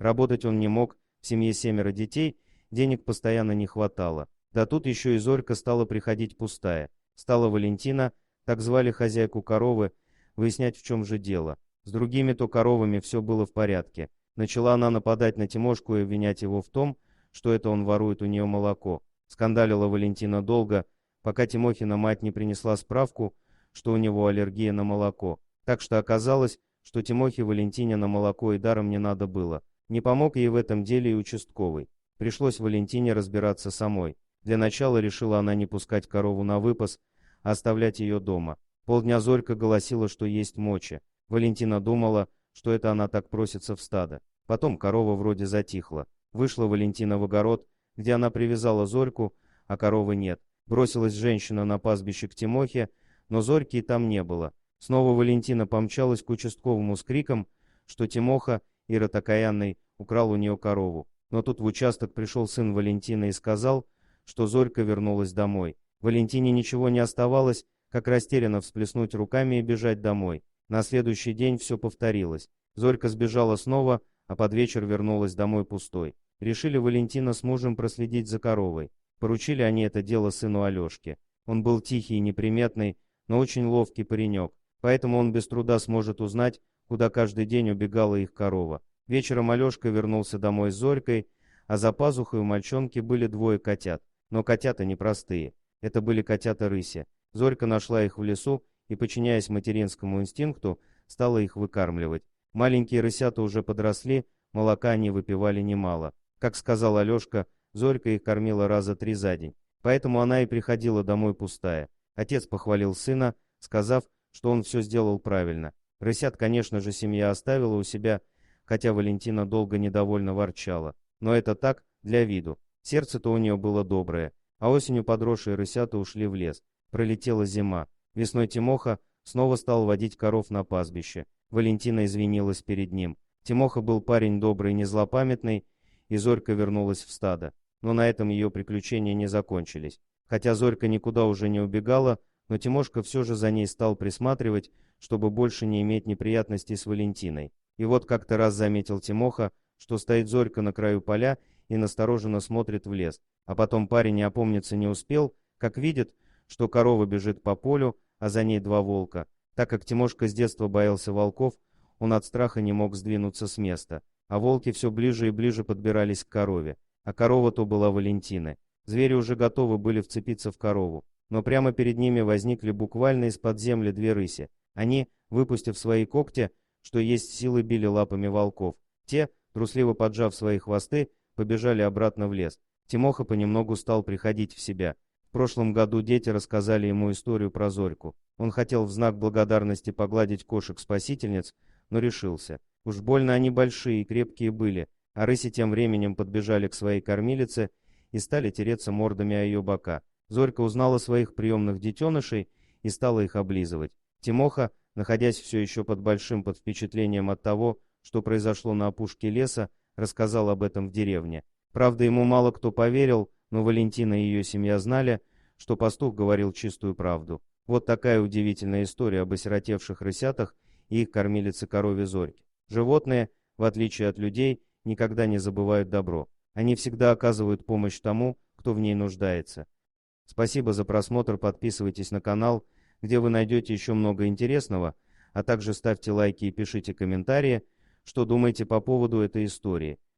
Работать он не мог, в семье 7 детей, денег постоянно не хватало. Да тут еще и Зорька стала приходить пустая. Стала Валентина, так звали хозяйку коровы, выяснять, в чем же дело. С другими-то коровами все было в порядке. Начала она нападать на Тимошку и обвинять его в том, что это он ворует у нее молоко. Скандалила Валентина долго, пока Тимохина мать не принесла справку, что у него аллергия на молоко. Так что оказалось, что Тимохе Валентине на молоко и даром не надо было. Не помог ей в этом деле и участковый. Пришлось Валентине разбираться самой. Для начала решила она не пускать корову на выпас, а оставлять ее дома. Полдня Зорька голосила, что есть мочи. Валентина думала, что это она так просится в стадо. Потом корова вроде затихла. Вышла Валентина в огород, где она привязала Зорьку, а коровы нет. Бросилась женщина на пастбище к Тимохе, но Зорьки и там не было. Снова Валентина помчалась к участковому с криком, что Тимоха, Ирод окаянный, украл у нее корову. Но тут в участок пришел сын Валентины и сказал, что Зорька вернулась домой. Валентине ничего не оставалось, как растерянно всплеснуть руками и бежать домой. На следующий день все повторилось. Зорька сбежала снова, а под вечер вернулась домой пустой. Решили Валентина с мужем проследить за коровой. Поручили они это дело сыну Алешке. Он был тихий и неприметный, но очень ловкий паренек, поэтому он без труда сможет узнать, куда каждый день убегала их корова. Вечером Алешка вернулся домой с Зорькой, а за пазухой у мальчонки были 2 котят. Но котята непростые. Это были котята-рыси. Зорька нашла их в лесу и, подчиняясь материнскому инстинкту, стала их выкармливать. Маленькие рысята уже подросли, молока они выпивали немало. Как сказал Алешка, Зорька их кормила раза 3 за день. Поэтому она и приходила домой пустая. Отец похвалил сына, сказав, что он все сделал правильно. Рысят, конечно же, семья оставила у себя, хотя Валентина долго недовольно ворчала. Но это так, для виду. Сердце-то у нее было доброе. А осенью подросшие рысята ушли в лес. Пролетела зима. Весной Тимоха снова стал водить коров на пастбище. Валентина извинилась перед ним. Тимоха был парень добрый и незлопамятный, и Зорька вернулась в стадо. Но на этом ее приключения не закончились. Хотя Зорька никуда уже не убегала, но Тимошка все же за ней стал присматривать, чтобы больше не иметь неприятностей с Валентиной. И вот как-то раз заметил Тимоха, что стоит Зорька на краю поля и настороженно смотрит в лес. А потом парень и опомниться не успел, как видит, что корова бежит по полю, а за ней 2 волка. Так как Тимошка с детства боялся волков, он от страха не мог сдвинуться с места. А волки все ближе и ближе подбирались к корове. А корова то была Валентины. Звери уже готовы были вцепиться в корову. Но прямо перед ними возникли буквально из-под земли 2 рыси. Они, выпустив свои когти, что есть силы, били лапами волков. Те, трусливо поджав свои хвосты, побежали обратно в лес. Тимоха понемногу стал приходить в себя. В прошлом году дети рассказали ему историю про Зорьку. Он хотел в знак благодарности погладить кошек-спасительниц, но решился. Уж больно они большие и крепкие были, а рыси тем временем подбежали к своей кормилице и стали тереться мордами о ее бока. Зорька узнала своих приемных детенышей и стала их облизывать. Тимоха, находясь все еще под впечатлением от того, что произошло на опушке леса, рассказал об этом в деревне. Правда, ему мало кто поверил, но Валентина и ее семья знали, что пастух говорил чистую правду. Вот такая удивительная история об осиротевших рысятах и их кормилице корове Зорьке. Животные, в отличие от людей, никогда не забывают добро. Они всегда оказывают помощь тому, кто в ней нуждается. Спасибо за просмотр, подписывайтесь на канал, где вы найдете еще много интересного, а также ставьте лайки и пишите комментарии, что думаете по поводу этой истории.